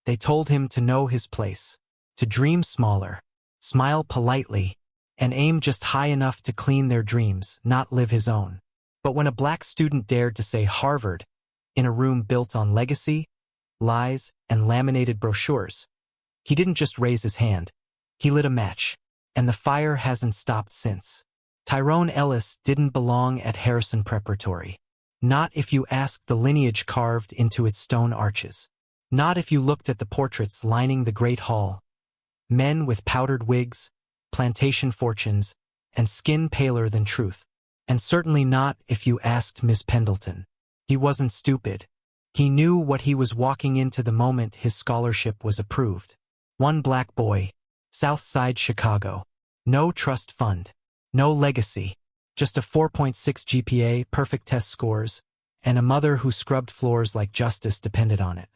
They told him to know his place, to dream smaller, smile politely, and aim just high enough to clean their dreams, not live his own. But when a black student dared to say Harvard in a room built on legacy, lies, and laminated brochures, he didn't just raise his hand. He lit a match, and the fire hasn't stopped since. Tyrone Ellis didn't belong at Harrison Preparatory. Not if you asked the lineage carved into its stone arches. Not if you looked at the portraits lining the Great Hall. Men with powdered wigs, plantation fortunes, and skin paler than truth. And certainly not if you asked Miss Pendleton. He wasn't stupid. He knew what he was walking into the moment his scholarship was approved. One black boy, South Side Chicago. No trust fund. No legacy. Just a 4.6 GPA, perfect test scores, and a mother who scrubbed floors like justice depended on it.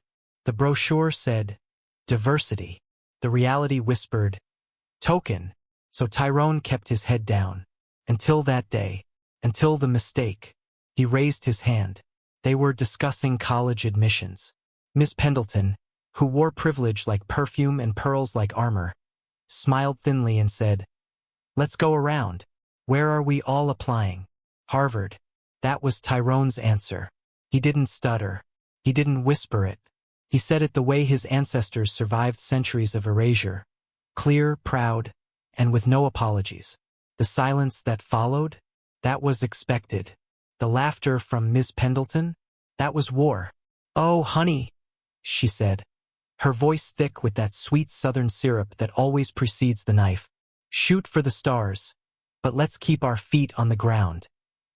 The brochure said, diversity. The reality whispered, token. So Tyrone kept his head down. Until that day. Until the mistake. He raised his hand. They were discussing college admissions. Miss Pendleton, who wore privilege like perfume and pearls like armor, smiled thinly and said, let's go around. Where are we all applying? Harvard. That was Tyrone's answer. He didn't stutter. He didn't whisper it. He said it the way his ancestors survived centuries of erasure. Clear, proud, and with no apologies. The silence that followed? That was expected. The laughter from Miss Pendleton? That was war. Oh, honey, she said, her voice thick with that sweet southern syrup that always precedes the knife. Shoot for the stars. But let's keep our feet on the ground.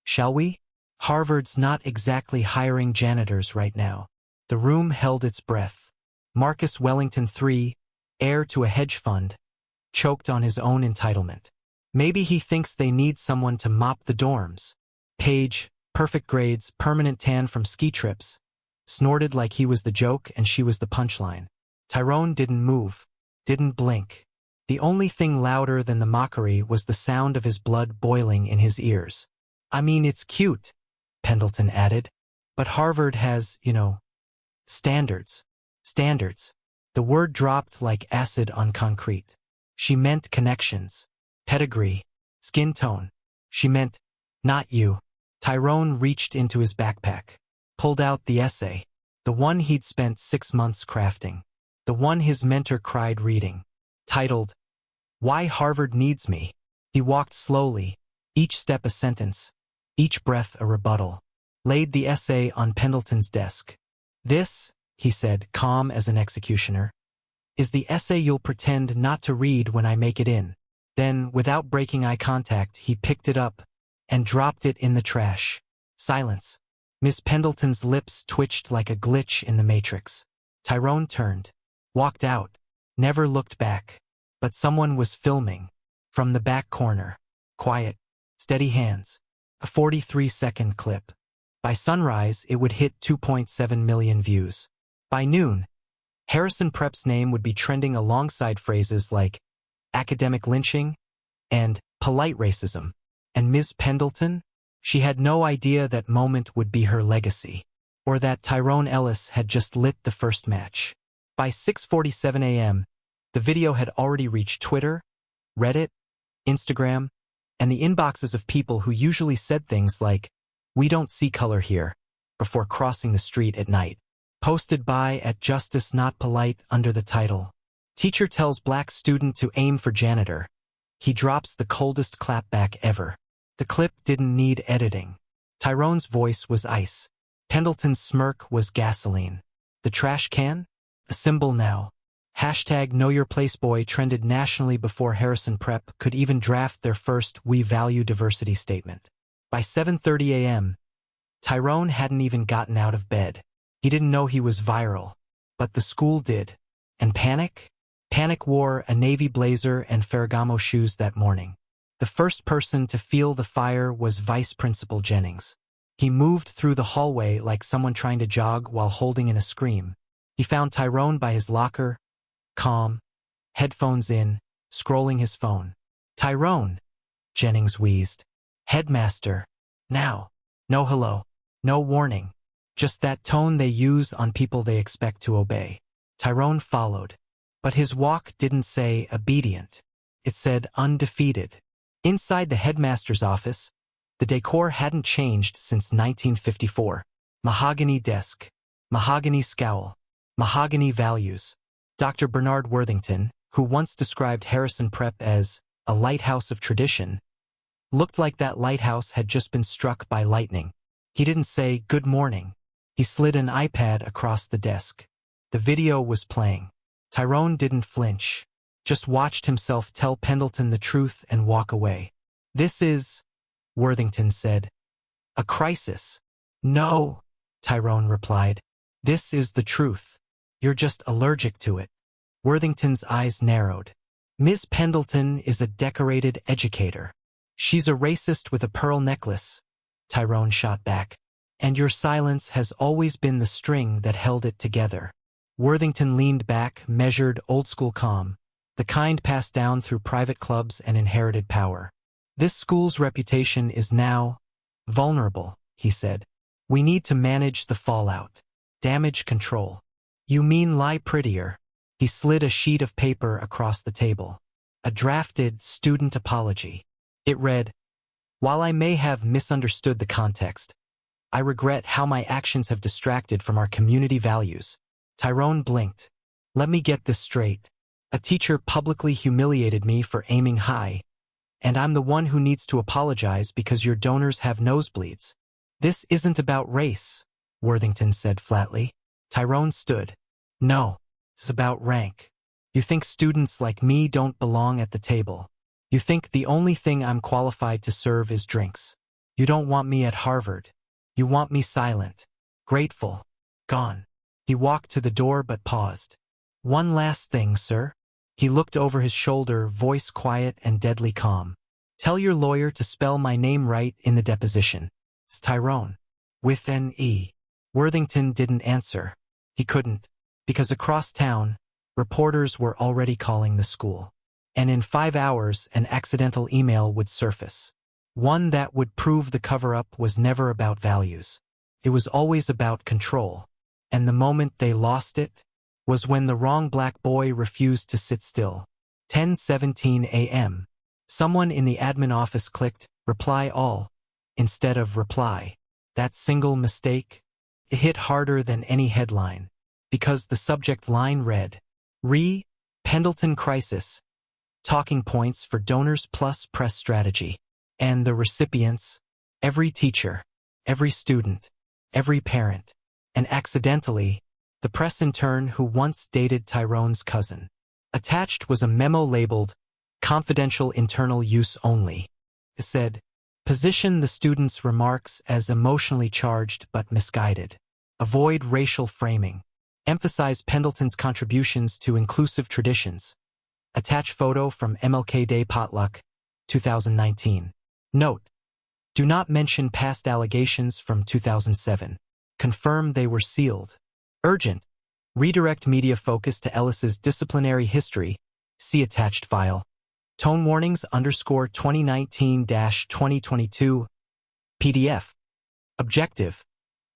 Shall we? Harvard's not exactly hiring janitors right now. The room held its breath. Marcus Wellington III, heir to a hedge fund, choked on his own entitlement. Maybe he thinks they need someone to mop the dorms. Paige, perfect grades, permanent tan from ski trips, snorted like he was the joke and she was the punchline. Tyrone didn't move, didn't blink. The only thing louder than the mockery was the sound of his blood boiling in his ears. I mean, it's cute, Pendleton added. But Harvard has, standards. Standards. The word dropped like acid on concrete. She meant connections, pedigree, skin tone. She meant, not you. Tyrone reached into his backpack, pulled out the essay, the one he'd spent 6 months crafting, the one his mentor cried reading. Titled, Why Harvard Needs Me. He walked slowly, each step a sentence, each breath a rebuttal. Laid the essay on Pendleton's desk. This, he said, calm as an executioner, is the essay you'll pretend not to read when I make it in. Then, without breaking eye contact, he picked it up and dropped it in the trash. Silence. Miss Pendleton's lips twitched like a glitch in the matrix. Tyrone turned, walked out, never looked back. But someone was filming. From the back corner. Quiet. Steady hands. A 43-second clip. By sunrise, it would hit 2.7 million views. By noon, Harrison Prep's name would be trending alongside phrases like academic lynching and polite racism. And Ms. Pendleton? She had no idea that moment would be her legacy. Or that Tyrone Ellis had just lit the first match. By 6:47 a.m., the video had already reached Twitter, Reddit, Instagram, and the inboxes of people who usually said things like, "We don't see color here," before crossing the street at night. Posted by @Justice Not Polite under the title, Teacher Tells Black Student to Aim for Janitor. He drops the coldest clapback ever. The clip didn't need editing. Tyrone's voice was ice. Pendleton's smirk was gasoline. The trash can? A symbol now. #KnowYourPlaceBoy trended nationally before Harrison Prep could even draft their first We Value Diversity statement. By 7:30 a.m., Tyrone hadn't even gotten out of bed. He didn't know he was viral, but the school did. And Panic? Panic wore a navy blazer and Ferragamo shoes that morning. The first person to feel the fire was Vice Principal Jennings. He moved through the hallway like someone trying to jog while holding in a scream. He found Tyrone by his locker, calm, headphones in, scrolling his phone. "Tyrone," Jennings wheezed. "Headmaster. Now." No hello. No warning. Just that tone they use on people they expect to obey. Tyrone followed. But his walk didn't say obedient. It said undefeated. Inside the headmaster's office, the decor hadn't changed since 1954. Mahogany desk. Mahogany scowl. Mahogany values. Dr. Bernard Worthington, who once described Harrison Prep as a lighthouse of tradition, looked like that lighthouse had just been struck by lightning. He didn't say good morning. He slid an iPad across the desk. The video was playing. Tyrone didn't flinch, just watched himself tell Pendleton the truth and walk away. "This is," Worthington said, "a crisis." "No," Tyrone replied. "This is the truth. You're just allergic to it." Worthington's eyes narrowed. "Ms. Pendleton is a decorated educator. She's a racist with a pearl necklace," Tyrone shot back. "And your silence has always been the string that held it together." Worthington leaned back, measured, old-school calm, the kind passed down through private clubs and inherited power. "This school's reputation is now vulnerable," he said. "We need to manage the fallout. Damage control." "You mean lie prettier?" He slid a sheet of paper across the table. A drafted student apology. It read, "While I may have misunderstood the context, I regret how my actions have distracted from our community values." Tyrone blinked. "Let me get this straight. A teacher publicly humiliated me for aiming high, and I'm the one who needs to apologize because your donors have nosebleeds." "This isn't about race," Worthington said flatly. Tyrone stood. "No, it's about rank. You think students like me don't belong at the table. You think the only thing I'm qualified to serve is drinks. You don't want me at Harvard. You want me silent, grateful, gone." He walked to the door but paused. "One last thing, sir." He looked over his shoulder, voice quiet and deadly calm. "Tell your lawyer to spell my name right in the deposition. It's Tyrone. With an E." Worthington didn't answer. He couldn't, because across town, reporters were already calling the school. And in 5 hours, an accidental email would surface. One that would prove the cover-up was never about values. It was always about control. And the moment they lost it was when the wrong black boy refused to sit still. 10:17 a.m. Someone in the admin office clicked "Reply all" instead of "Reply." That single mistake, it hit harder than any headline, because the subject line read, Pendleton Crisis, Talking Points for Donors Plus Press Strategy. And the recipients, every teacher, every student, every parent, and accidentally, the press intern who once dated Tyrone's cousin. Attached was a memo labeled, "Confidential Internal Use Only." It said, "Position the student's remarks as emotionally charged but misguided. Avoid racial framing. Emphasize Pendleton's contributions to inclusive traditions. Attach photo from MLK Day Potluck, 2019. Note: Do not mention past allegations from 2007. Confirm they were sealed. Urgent. Redirect media focus to Ellis's disciplinary history. See attached file. Tone warnings _2019-2022. PDF. Objective.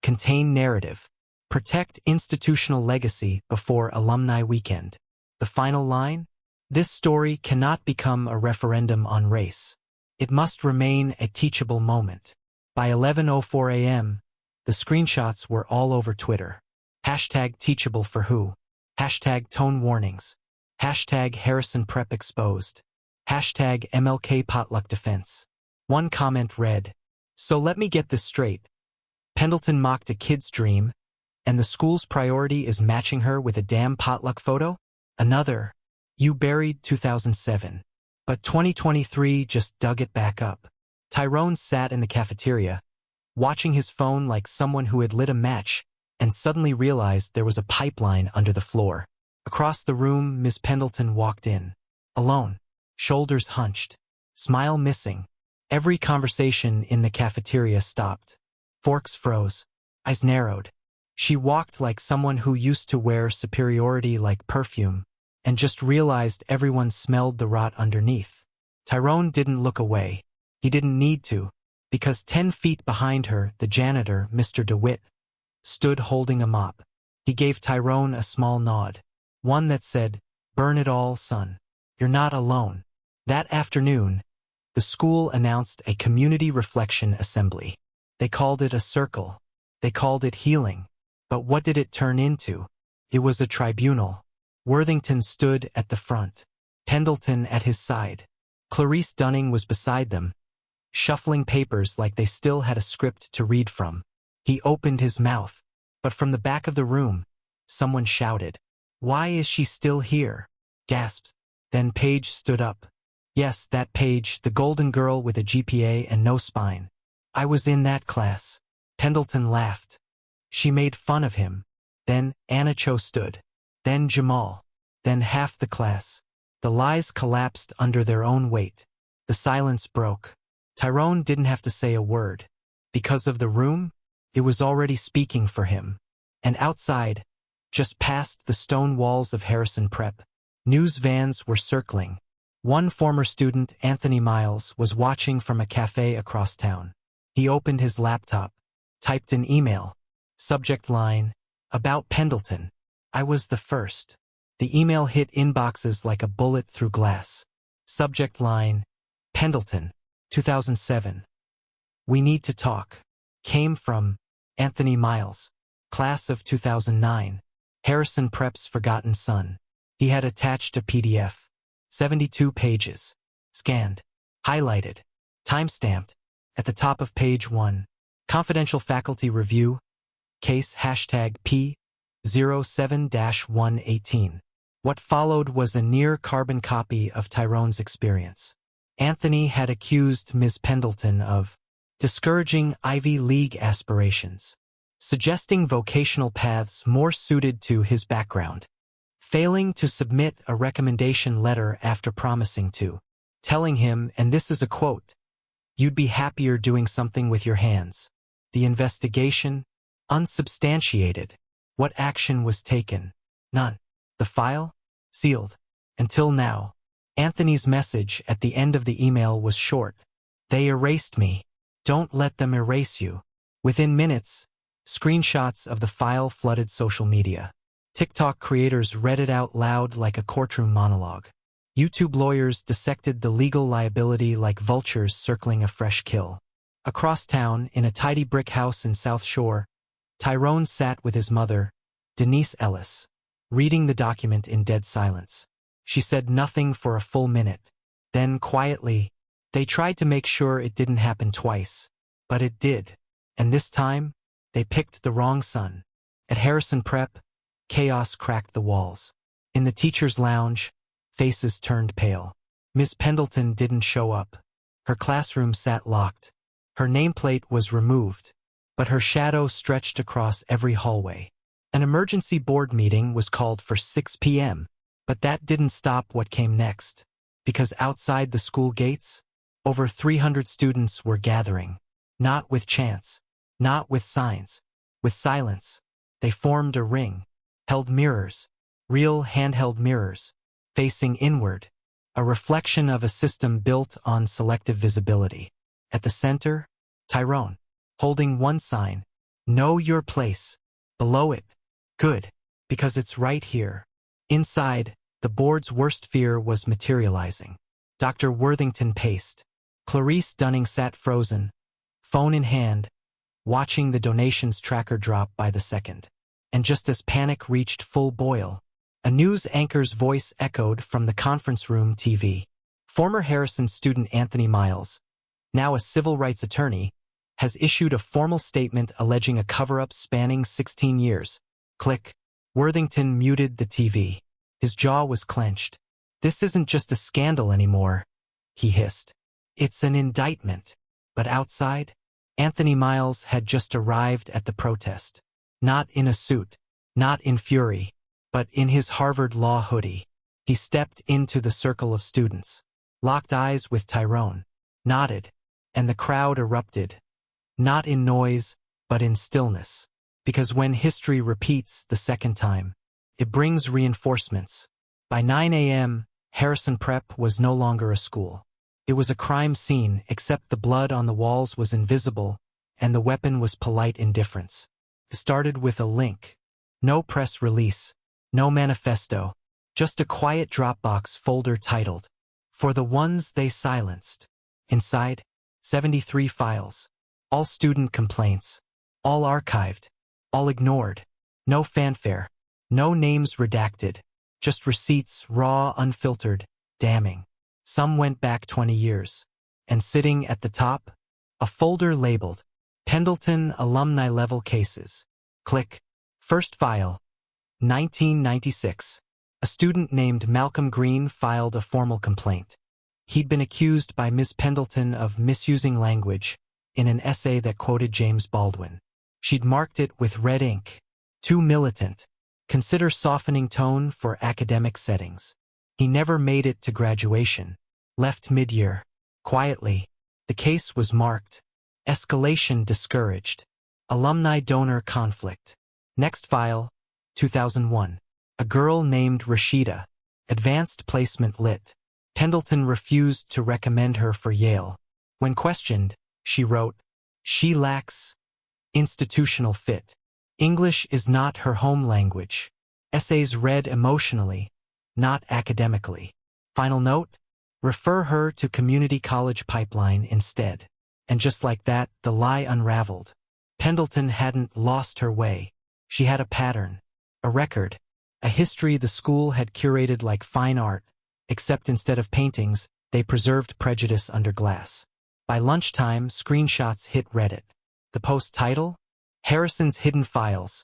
Contain narrative. Protect institutional legacy before alumni weekend. The final line? This story cannot become a referendum on race. It must remain a teachable moment. By 11:04 a.m., the screenshots were all over Twitter. Hashtag teachable for who? Hashtag tone warnings. Hashtag Harrison Prep exposed. Hashtag MLK potluck defense. One comment read, "So let me get this straight. Pendleton mocked a kid's dream, and the school's priority is matching her with a damn potluck photo?" Another, "You buried 2007. But 2023 just dug it back up." Tyrone sat in the cafeteria, watching his phone like someone who had lit a match and suddenly realized there was a pipeline under the floor. Across the room, Miss Pendleton walked in. Alone, shoulders hunched, smile missing. Every conversation in the cafeteria stopped. Forks froze, eyes narrowed. She walked like someone who used to wear superiority like perfume, and just realized everyone smelled the rot underneath. Tyrone didn't look away. He didn't need to, because 10 feet behind her, the janitor, Mr. DeWitt, stood holding a mop. He gave Tyrone a small nod. One that said, "Burn it all, son. You're not alone." That afternoon, the school announced a community reflection assembly. They called it a circle. They called it healing. But what did it turn into? It was a tribunal. Worthington stood at the front, Pendleton at his side. Clarice Dunning was beside them, shuffling papers like they still had a script to read from. He opened his mouth, but from the back of the room, someone shouted, "Why is she still here?" Gasped. Then Paige stood up. Yes, that Paige, the golden girl with a GPA and no spine. "I was in that class." Pendleton laughed. She made fun of him. Then Anna Cho stood. Then Jamal. Then half the class. The lies collapsed under their own weight. The silence broke. Tyrone didn't have to say a word. Because of the room, it was already speaking for him. And outside, just past the stone walls of Harrison Prep, news vans were circling. One former student, Anthony Miles, was watching from a cafe across town. He opened his laptop, typed an email. Subject line, "About Pendleton. I was the first." The email hit inboxes like a bullet through glass. Subject line, "Pendleton, 2007. We need to talk." Came from Anthony Miles, class of 2009. Harrison Prep's forgotten son. He had attached a PDF. 72 pages. Scanned. Highlighted. Timestamped. At the top of page 1. Confidential faculty review. Case #P07-118. What followed was a near-carbon copy of Tyrone's experience. Anthony had accused Ms. Pendleton of discouraging Ivy League aspirations, suggesting vocational paths more suited to his background, failing to submit a recommendation letter after promising to, telling him, and this is a quote, "You'd be happier doing something with your hands." The investigation, unsubstantiated. What action was taken? None. The file? Sealed. Until now. Anthony's message at the end of the email was short. "They erased me. Don't let them erase you." Within minutes, screenshots of the file flooded social media. TikTok creators read it out loud like a courtroom monologue. YouTube lawyers dissected the legal liability like vultures circling a fresh kill. Across town, in a tidy brick house in South Shore, Tyrone sat with his mother, Denise Ellis, reading the document in dead silence. She said nothing for a full minute. Then, quietly, they tried to make sure it didn't happen twice. But it did. And this time, they picked the wrong son. At Harrison Prep, chaos cracked the walls. In the teacher's lounge, faces turned pale. Miss Pendleton didn't show up. Her classroom sat locked. Her nameplate was removed, but her shadow stretched across every hallway. An emergency board meeting was called for 6 p.m., but that didn't stop what came next. Because outside the school gates, over 300 students were gathering. Not with chants, not with signs, with silence. They formed a ring, held mirrors, real handheld mirrors, facing inward, a reflection of a system built on selective visibility. At the center, Tyrone, holding one sign, "Know your place." Below it, "Good, because it's right here." Inside, the board's worst fear was materializing. Dr. Worthington paced. Clarice Dunning sat frozen, phone in hand, watching the donations tracker drop by the second. And just as panic reached full boil, a news anchor's voice echoed from the conference room TV. Former Harrison student Anthony Miles, now a civil rights attorney, has issued a formal statement alleging a cover-up spanning 16 years. Click. Worthington muted the TV. His jaw was clenched. "This isn't just a scandal anymore," he hissed. "It's an indictment." But outside, Anthony Miles had just arrived at the protest. Not in a suit, not in fury, but in his Harvard Law hoodie. He stepped into the circle of students, locked eyes with Tyrone, nodded, and the crowd erupted. Not in noise, but in stillness. Because when history repeats the second time, it brings reinforcements. By 9 a.m., Harrison Prep was no longer a school. It was a crime scene, except the blood on the walls was invisible, and the weapon was polite indifference. It started with a link. No press release. No manifesto, just a quiet Dropbox folder titled, "For the Ones They Silenced." Inside, 73 files. All student complaints. All archived. All ignored. No fanfare. No names redacted. Just receipts, raw, unfiltered, damning. Some went back 20 years. And sitting at the top, a folder labeled, Pendleton Alumni Level Cases. Click. First file. 1996. A student named Malcolm Green filed a formal complaint. He'd been accused by Ms. Pendleton of misusing language in an essay that quoted James Baldwin. She'd marked it with red ink. Too militant. Consider softening tone for academic settings. He never made it to graduation. Left mid-year. Quietly. The case was marked. Escalation discouraged. Alumni-donor conflict. Next file. 2001. A girl named Rashida. Advanced placement lit. Pendleton refused to recommend her for Yale. When questioned, she wrote, "She lacks institutional fit. English is not her home language. Essays read emotionally, not academically. Final note, refer her to community college pipeline instead." And just like that, the lie unraveled. Pendleton hadn't lost her way. She had a pattern, a record, a history the school had curated like fine art, except instead of paintings, they preserved prejudice under glass. By lunchtime, screenshots hit Reddit. The post title? Harrison's Hidden Files.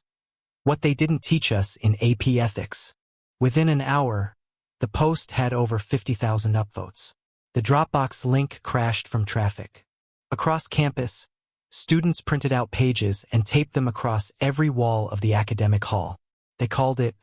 What They Didn't Teach Us in AP Ethics. Within an hour, the post had over 50,000 upvotes. The Dropbox link crashed from traffic. Across campus, students printed out pages and taped them across every wall of the academic hall. They called it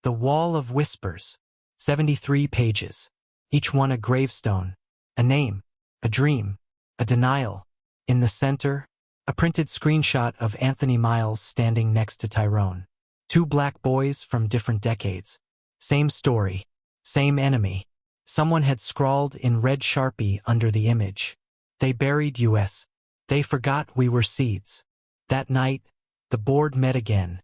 the Wall of Whispers. 73 pages. Each one a gravestone, a name, a dream, a denial. In the center, a printed screenshot of Anthony Miles standing next to Tyrone. Two black boys from different decades. Same story, same enemy. Someone had scrawled in red Sharpie under the image. They buried us. They forgot we were seeds. That night, the board met again.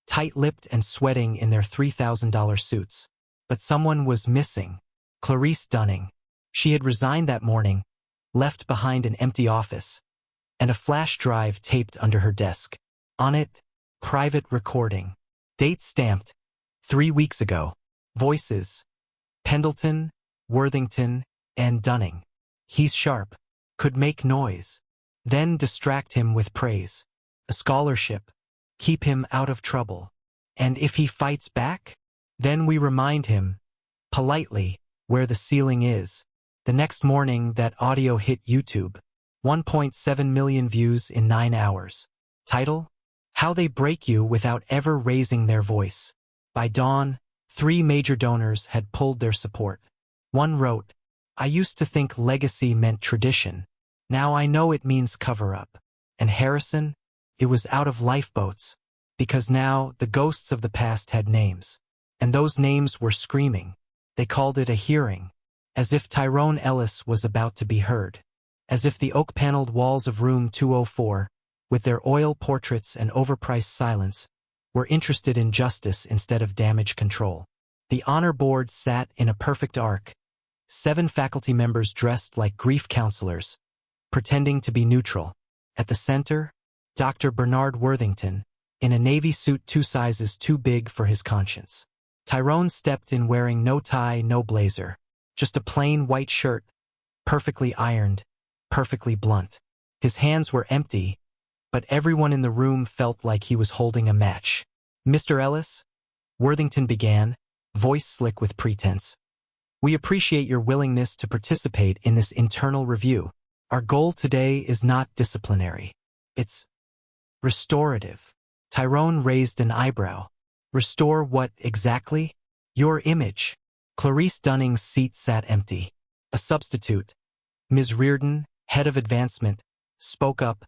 Tight-lipped and sweating in their $3,000 suits. But someone was missing. Clarice Dunning. She had resigned that morning, left behind an empty office, and a flash drive taped under her desk. On it, private recording. Date stamped. 3 weeks ago. Voices. Pendleton, Worthington, and Dunning. He's sharp. Could make noise. Then distract him with praise. A scholarship. Keep him out of trouble. And if he fights back, then we remind him, politely, where the ceiling is. The next morning, that audio hit YouTube. 1.7 million views in 9 hours. Title? How They Break You Without Ever Raising Their Voice. By dawn, 3 major donors had pulled their support. One wrote, "I used to think legacy meant tradition. Now I know it means cover-up." And Harrison? It was out of lifeboats. Because now, the ghosts of the past had names. And those names were screaming. They called it a hearing. As if Tyrone Ellis was about to be heard. As if the oak-paneled walls of room 204, with their oil portraits and overpriced silence, were interested in justice instead of damage control. The honor board sat in a perfect arc. 7 faculty members dressed like grief counselors, pretending to be neutral. At the center, Dr. Bernard Worthington, in a navy suit 2 sizes too big for his conscience. Tyrone stepped in wearing no tie, no blazer, just a plain white shirt, perfectly ironed, perfectly blunt. His hands were empty, but everyone in the room felt like he was holding a match. "Mr. Ellis," Worthington began, voice slick with pretense, "we appreciate your willingness to participate in this internal review. Our goal today is not disciplinary. It's restorative." Tyrone raised an eyebrow. "Restore what exactly?" "Your image." Clarice Dunning's seat sat empty. A substitute, Ms. Reardon, head of advancement, spoke up,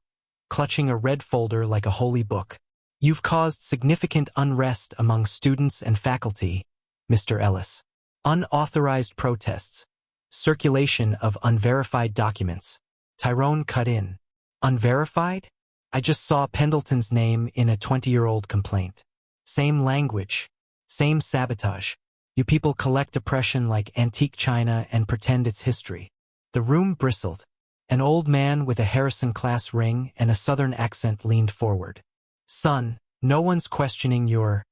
clutching a red folder like a holy book. "You've caused significant unrest among students and faculty, Mr. Ellis. Unauthorized protests, circulation of unverified documents." Tyrone cut in. "Unverified? I just saw Pendleton's name in a 20-year-old complaint. Same language, Same sabotage. You people collect oppression like antique china and pretend it's history. The room bristled. An old man with a Harrison class ring and a southern accent leaned forward. Son, no one's questioning your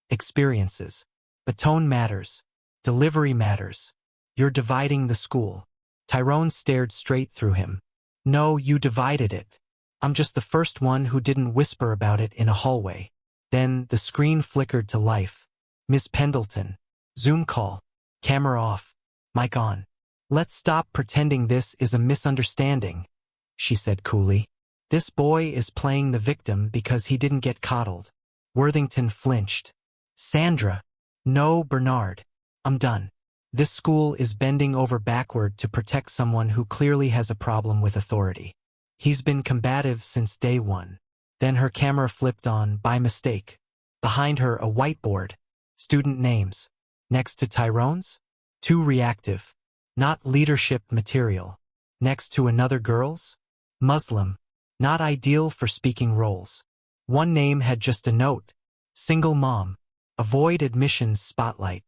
experiences. But tone matters. Delivery matters. You're dividing the school. Tyrone stared straight through him. No, you divided it. I'm just the first one who didn't whisper about it in a hallway. Then the screen flickered to life. Miss Pendleton. Zoom call. Camera off. Mic on. Let's stop pretending this is a misunderstanding, she said coolly. This boy is playing the victim because he didn't get coddled. Worthington flinched. Sandra. No, Bernard. I'm done. This school is bending over backward to protect someone who clearly has a problem with authority. He's been combative since day one. Then her camera flipped on by mistake. Behind her, a whiteboard. Student names. Next to Tyrone's? Too reactive. Not leadership material. Next to another girl's? Muslim. Not ideal for speaking roles. One name had just a note. Single mom. Avoid admissions spotlight.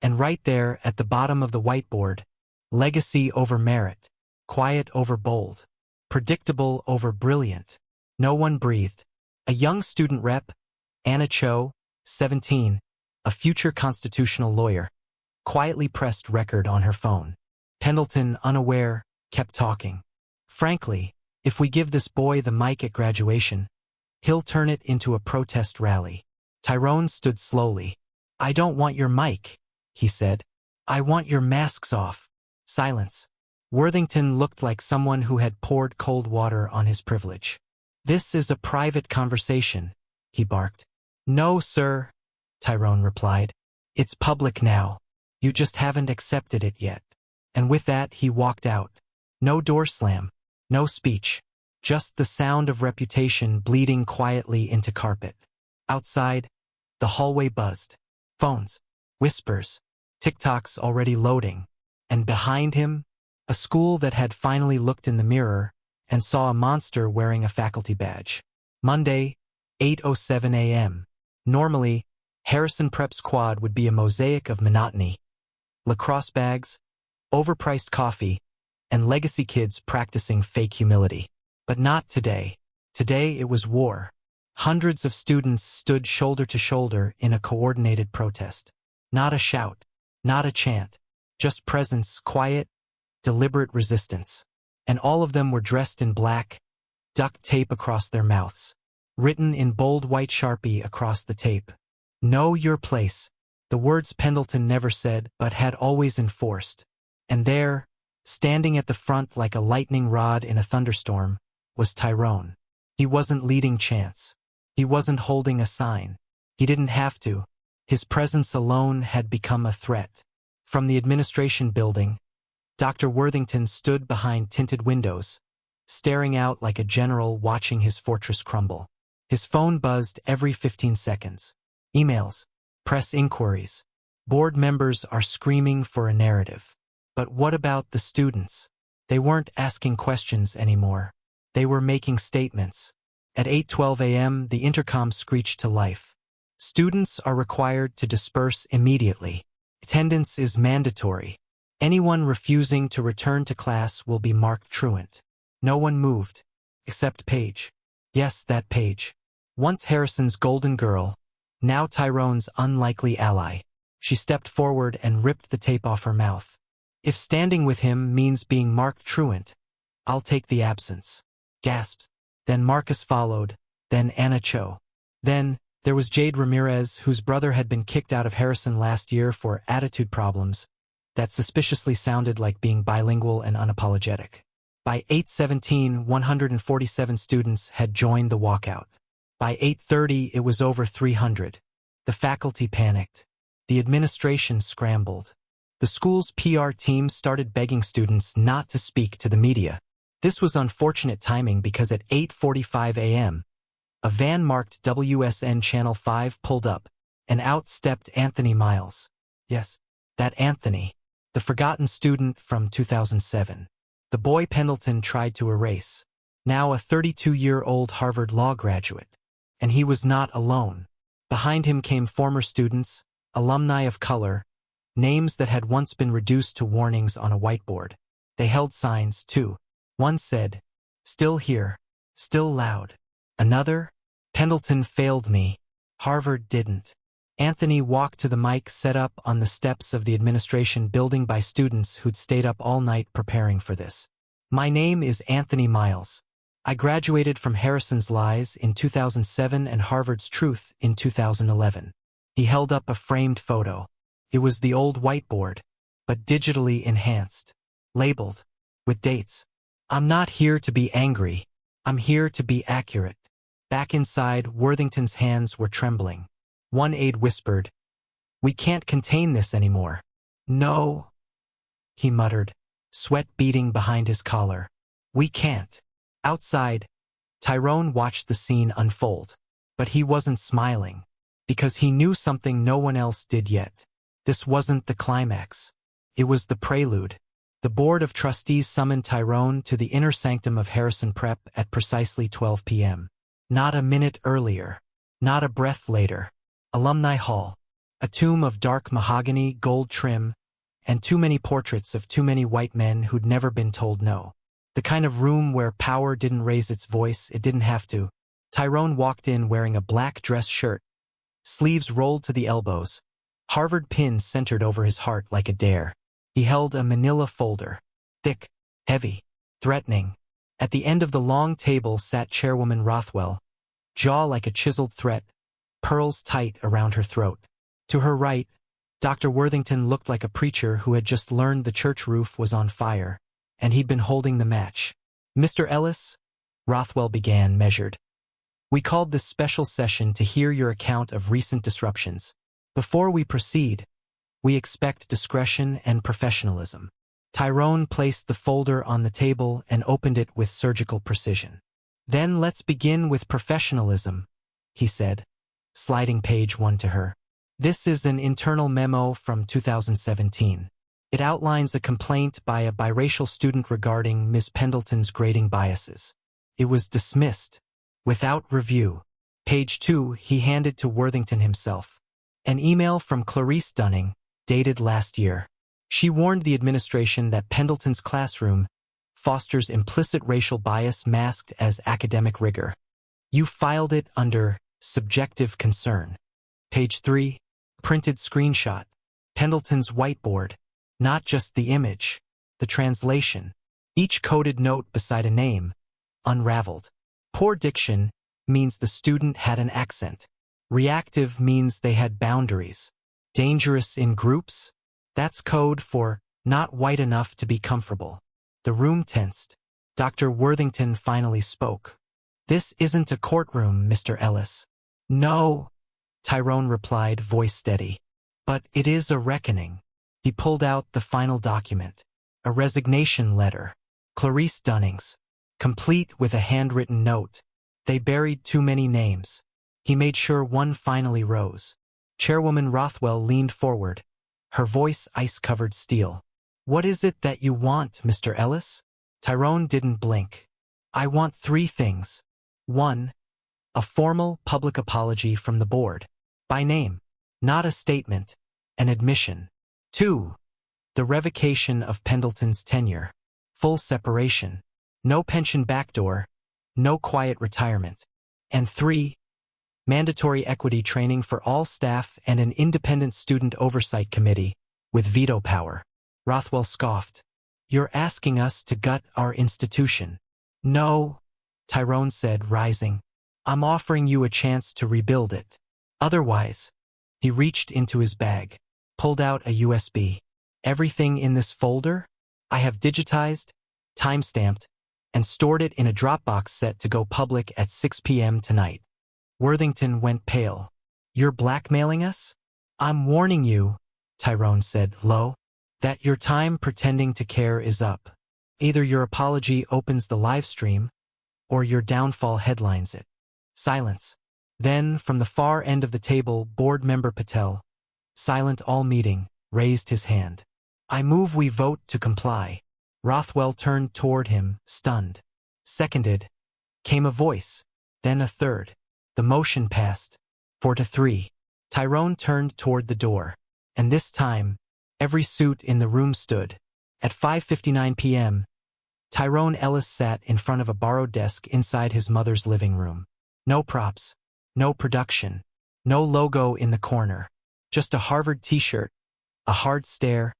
And right there at the bottom of the whiteboard, legacy over merit. Quiet over bold. Predictable over brilliant. No one breathed. A young student rep, Anna Cho, 17, a future constitutional lawyer, quietly pressed record on her phone. Pendleton, unaware, kept talking. Frankly, if we give this boy the mic at graduation, he'll turn it into a protest rally. Tyrone stood slowly. I don't want your mic, he said. I want your masks off. Silence. Worthington looked like someone who had poured cold water on his privilege. This is a private conversation, he barked. No, sir, Tyrone replied. It's public now. You just haven't accepted it yet. And with that, he walked out. No door slam. No speech. Just the sound of reputation bleeding quietly into carpet. Outside, the hallway buzzed. Phones. Whispers. TikToks already loading. And behind him, a school that had finally looked in the mirror and saw a monster wearing a faculty badge. Monday, 8:07 a.m. Normally, Harrison Prep's quad would be a mosaic of monotony. Lacrosse bags, overpriced coffee, and legacy kids practicing fake humility. But not today. Today it was war. Hundreds of students stood shoulder to shoulder in a coordinated protest. Not a shout, not a chant, just presence, quiet, deliberate resistance. And all of them were dressed in black, duct tape across their mouths. Written in bold white Sharpie across the tape. Know your place. The words Pendleton never said but had always enforced. And there, standing at the front like a lightning rod in a thunderstorm, was Tyrone. He wasn't leading chants. He wasn't holding a sign. He didn't have to. His presence alone had become a threat. From the administration building, Dr. Worthington stood behind tinted windows, staring out like a general watching his fortress crumble. His phone buzzed every 15 seconds. Emails, press inquiries. Board members are screaming for a narrative. But what about the students? They weren't asking questions anymore. They were making statements. At 8:12 a.m., the intercom screeched to life. Students are required to disperse immediately. Attendance is mandatory. Anyone refusing to return to class will be marked truant. No one moved, except Paige. Yes, that Paige. Once Harrison's golden girl, now Tyrone's unlikely ally. She stepped forward and ripped the tape off her mouth. If standing with him means being marked truant, I'll take the absence. Gasped. Then Marcus followed, then Anna Cho. Then, there was Jade Ramirez, whose brother had been kicked out of Harrison last year for attitude problems that suspiciously sounded like being bilingual and unapologetic. By 8:17, 147 students had joined the walkout. By 8:30, it was over 300. The faculty panicked. The administration scrambled. The school's PR team started begging students not to speak to the media. This was unfortunate timing because at 8:45 a.m., a van marked WSN Channel 5 pulled up, and out stepped Anthony Miles. Yes, that Anthony, the forgotten student from 2007. The boy Pendleton tried to erase. Now a 32-year-old Harvard law graduate. And he was not alone. Behind him came former students, alumni of color, names that had once been reduced to warnings on a whiteboard. They held signs, too. One said, "Still here, still loud." Another, "Pendleton failed me. Harvard didn't." Anthony walked to the mic set up on the steps of the administration building by students who'd stayed up all night preparing for this. "My name is Anthony Miles. I graduated from Harrison's Lies in 2007 and Harvard's Truth in 2011. He held up a framed photo. It was the old whiteboard, but digitally enhanced, labeled, with dates. "I'm not here to be angry. I'm here to be accurate." Back inside, Worthington's hands were trembling. One aide whispered, "We can't contain this anymore." "No," he muttered, sweat beading behind his collar. "We can't." Outside, Tyrone watched the scene unfold. But he wasn't smiling, because he knew something no one else did yet. This wasn't the climax. It was the prelude. The Board of Trustees summoned Tyrone to the inner sanctum of Harrison Prep at precisely 12 p.m. Not a minute earlier. Not a breath later. Alumni Hall. A tomb of dark mahogany, gold trim, and too many portraits of too many white men who'd never been told no. The kind of room where power didn't raise its voice, it didn't have to. Tyrone walked in wearing a black dress shirt, sleeves rolled to the elbows, Harvard pins centered over his heart like a dare. He held a manila folder, thick, heavy, threatening. At the end of the long table sat Chairwoman Rothwell, jaw like a chiseled threat, pearls tight around her throat. To her right, Dr. Worthington looked like a preacher who had just learned the church roof was on fire, and he'd been holding the match. "Mr. Ellis," Rothwell began, measured. "We called this special session to hear your account of recent disruptions. Before we proceed, we expect discretion and professionalism." Tyrone placed the folder on the table and opened it with surgical precision. "Then let's begin with professionalism," he said, sliding page 1 to her. "This is an internal memo from 2017. It outlines a complaint by a biracial student regarding Ms. Pendleton's grading biases. It was dismissed, without review." Page 2 he handed to Worthington himself. An email from Clarice Dunning, dated last year. She warned the administration that Pendleton's classroom fosters implicit racial bias masked as academic rigor. "You filed it under subjective concern." Page 3, printed screenshot. Pendleton's whiteboard. Not just the image, the translation. Each coded note beside a name, unraveled. Poor diction means the student had an accent. Reactive means they had boundaries. Dangerous in groups? That's code for not white enough to be comfortable. The room tensed. Dr. Worthington finally spoke. "This isn't a courtroom, Mr. Ellis." "No," Tyrone replied, voice steady. "But it is a reckoning." He pulled out the final document. A resignation letter. Clarice Dunning's. Complete with a handwritten note. They buried too many names. He made sure one finally rose. Chairwoman Rothwell leaned forward, her voice ice-covered steel. "What is it that you want, Mr. Ellis?" Tyrone didn't blink. "I want 3 things. 1. A formal public apology from the board. By name. Not a statement. An admission. 2. The revocation of Pendleton's tenure. Full separation. No pension backdoor. No quiet retirement. And 3. Mandatory equity training for all staff and an independent student oversight committee, with veto power." Rothwell scoffed. "You're asking us to gut our institution." "No," Tyrone said, rising. "I'm offering you a chance to rebuild it. Otherwise," he reached into his bag, pulled out a USB. "Everything in this folder, I have digitized, time-stamped, and stored it in a Dropbox set to go public at 6 p.m. tonight." Worthington went pale. "You're blackmailing us?" "I'm warning you," Tyrone said, low, "that your time pretending to care is up. Either your apology opens the live stream, or your downfall headlines it." Silence. Then, from the far end of the table, Board Member Patel, silent all meeting, raised his hand. "I move we vote to comply." Rothwell turned toward him, stunned. "Seconded." Came a voice, then a third. The motion passed, 4-3. Tyrone turned toward the door, and this time, every suit in the room stood. At 5:59 p.m., Tyrone Ellis sat in front of a borrowed desk inside his mother's living room. No props, no production, no logo in the corner, just a Harvard t-shirt, a hard stare,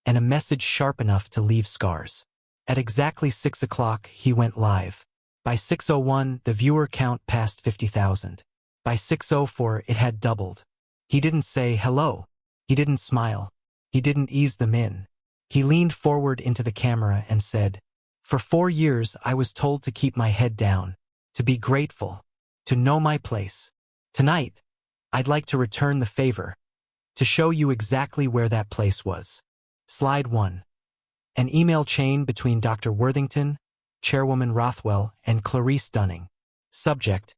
and a message sharp enough to leave scars. At exactly 6 o'clock, he went live. By 6:01, the viewer count passed 50,000. By 6:04, it had doubled. He didn't say hello. He didn't smile. He didn't ease them in. He leaned forward into the camera and said, "For 4 years, I was told to keep my head down, to be grateful, to know my place. Tonight, I'd like to return the favor, to show you exactly where that place was." Slide 1. An email chain between Dr. Worthington, Chairwoman Rothwell, and Clarice Dunning. Subject: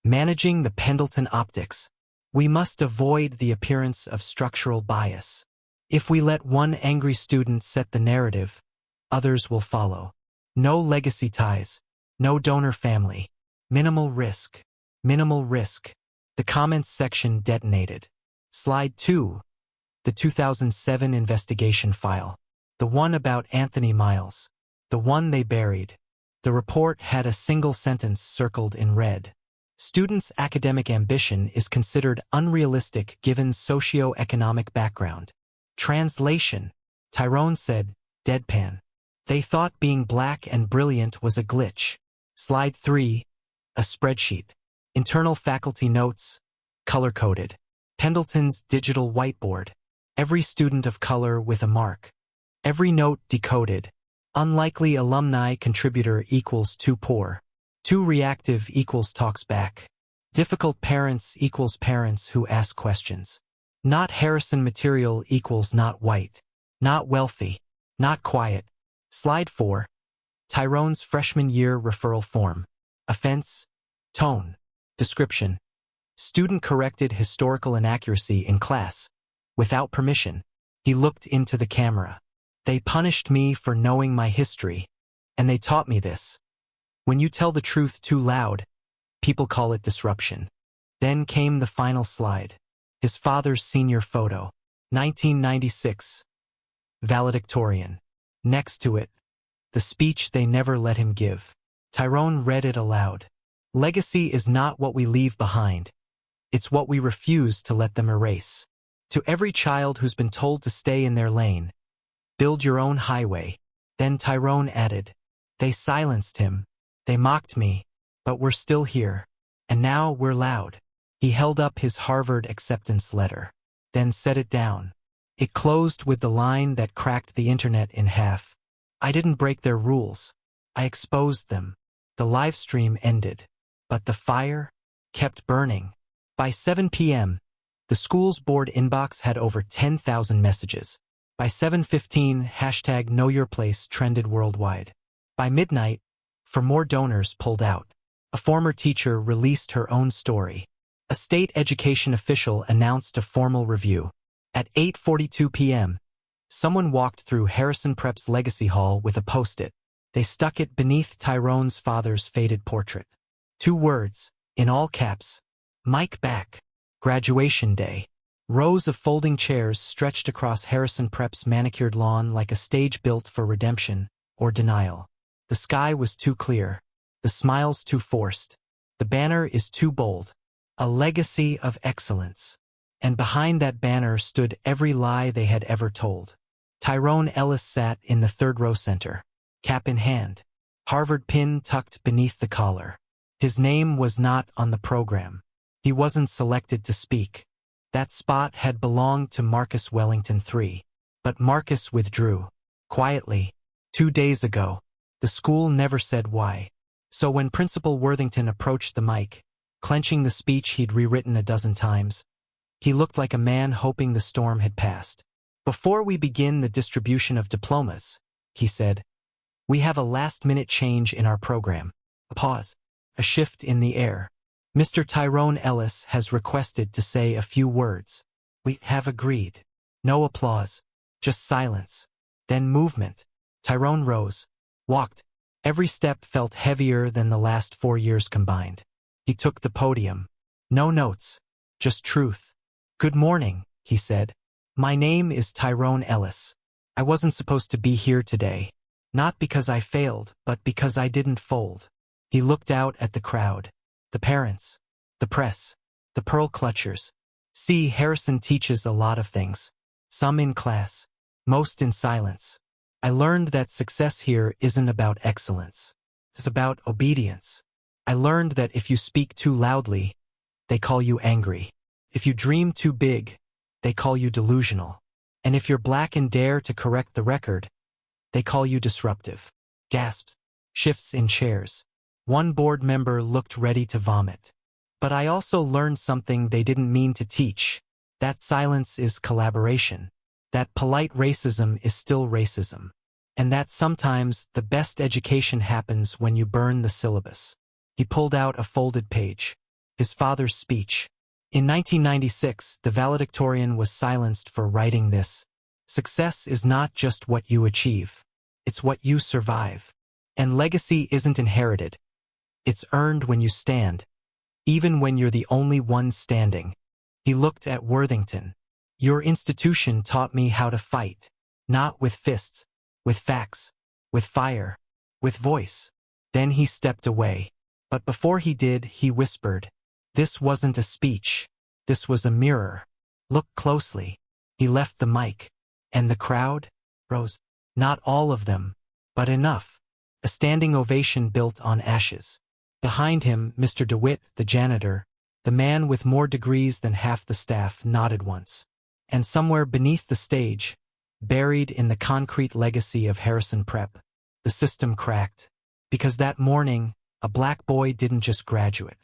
Managing the Pendleton Optics. We must avoid the appearance of structural bias. If we let one angry student set the narrative, others will follow. No legacy ties, no donor family. Minimal risk. Minimal risk. The comments section detonated. Slide 2. The 2007 investigation file. The one about Anthony Miles. The one they buried. The report had a single sentence circled in red. Students' academic ambition is considered unrealistic given socio-economic background. Translation: Tyrone said, deadpan. They thought being black and brilliant was a glitch. Slide 3. A spreadsheet. Internal faculty notes. Color-coded. Pendleton's digital whiteboard. Every student of color with a mark. Every note decoded. Unlikely alumni contributor equals too poor. Too reactive equals talks back. Difficult parents equals parents who ask questions. Not Harrison material equals not white. Not wealthy. Not quiet. Slide 4. Tyrone's freshman year referral form. Offense. Tone. Description: Student corrected historical inaccuracy in class. Without permission. He looked into the camera. They punished me for knowing my history, and they taught me this. When you tell the truth too loud, people call it disruption. Then came the final slide. His father's senior photo. 1996. Valedictorian. Next to it, the speech they never let him give. Tyrone read it aloud. Legacy is not what we leave behind. It's what we refuse to let them erase. To every child who's been told to stay in their lane, build your own highway. Then Tyrone added, they silenced him. They mocked me, but we're still here. And now we're loud. He held up his Harvard acceptance letter, then set it down. It closed with the line that cracked the internet in half. I didn't break their rules. I exposed them. The live stream ended, but the fire kept burning. By 7 p.m., the school's board inbox had over 10,000 messages. By 7:15, #KnowYourPlace trended worldwide. By midnight, for more donors pulled out. A former teacher released her own story. A state education official announced a formal review. At 8:42 p.m., someone walked through Harrison Prep's Legacy Hall with a post-it. They stuck it beneath Tyrone's father's faded portrait. 2 words, in all caps. Mike back. Graduation day. Rows of folding chairs stretched across Harrison Prep's manicured lawn like a stage built for redemption or denial. The sky was too clear. The smiles too forced. The banner is too bold. A legacy of excellence. And behind that banner stood every lie they had ever told. Tyrone Ellis sat in the third row center, cap in hand, Harvard pin tucked beneath the collar. His name was not on the program. He wasn't selected to speak. That spot had belonged to Marcus Wellington III. But Marcus withdrew. Quietly. 2 days ago. The school never said why. So when Principal Worthington approached the mic, clenching the speech he'd rewritten a dozen times, he looked like a man hoping the storm had passed. Before we begin the distribution of diplomas, he said, we have a last-minute change in our program. A pause. A shift in the air. Mr. Tyrone Ellis has requested to say a few words. We have agreed. No applause. Just silence. Then movement. Tyrone rose. Walked. Every step felt heavier than the last 4 years combined. He took the podium. No notes. Just truth. "Good morning," he said. "My name is Tyrone Ellis. I wasn't supposed to be here today. Not because I failed, but because I didn't fold." He looked out at the crowd. The parents. The press. The pearl clutchers. "See, Harrison teaches a lot of things. Some in class. Most in silence. I learned that success here isn't about excellence. It's about obedience. I learned that if you speak too loudly, they call you angry. If you dream too big, they call you delusional. And if you're black and dare to correct the record, they call you disruptive." Gasps. Shifts in chairs. One board member looked ready to vomit. "But I also learned something they didn't mean to teach. That silence is collaboration. That polite racism is still racism. And that sometimes the best education happens when you burn the syllabus." He pulled out a folded page. His father's speech. In 1996, the valedictorian was silenced for writing this: "Success is not just what you achieve. It's what you survive. And legacy isn't inherited. It's earned when you stand, even when you're the only one standing." He looked at Worthington. "Your institution taught me how to fight. Not with fists, with facts, with fire, with voice." Then he stepped away. But before he did, he whispered, "This wasn't a speech. This was a mirror. Look closely." He left the mic. And the crowd rose. Not all of them, but enough. A standing ovation built on ashes. Behind him, Mr. DeWitt, the janitor, the man with more degrees than half the staff, nodded once. And somewhere beneath the stage, buried in the concrete legacy of Harrison Prep, the system cracked. Because that morning, a black boy didn't just graduate.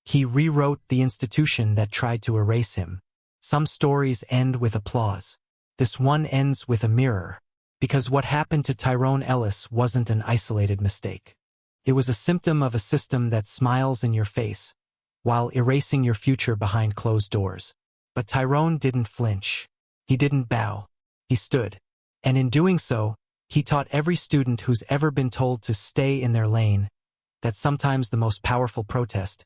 He rewrote the institution that tried to erase him. Some stories end with applause. This one ends with a mirror. Because what happened to Tyrone Ellis wasn't an isolated mistake. It was a symptom of a system that smiles in your face, while erasing your future behind closed doors. But Tyrone didn't flinch. He didn't bow. He stood. And in doing so, he taught every student who's ever been told to stay in their lane that sometimes the most powerful protest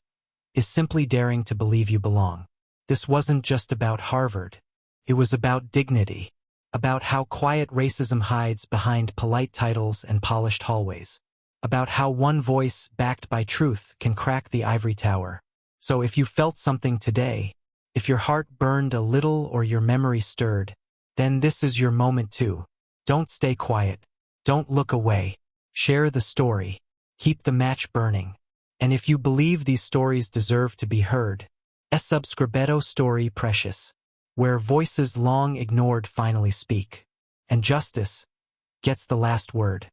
is simply daring to believe you belong. This wasn't just about Harvard. It was about dignity, about how quiet racism hides behind polite titles and polished hallways, about how one voice backed by truth can crack the ivory tower. So if you felt something today, if your heart burned a little or your memory stirred, then this is your moment too. Don't stay quiet. Don't look away. Share the story. Keep the match burning. And if you believe these stories deserve to be heard, subscribeto story precious, where voices long ignored finally speak, and justice gets the last word.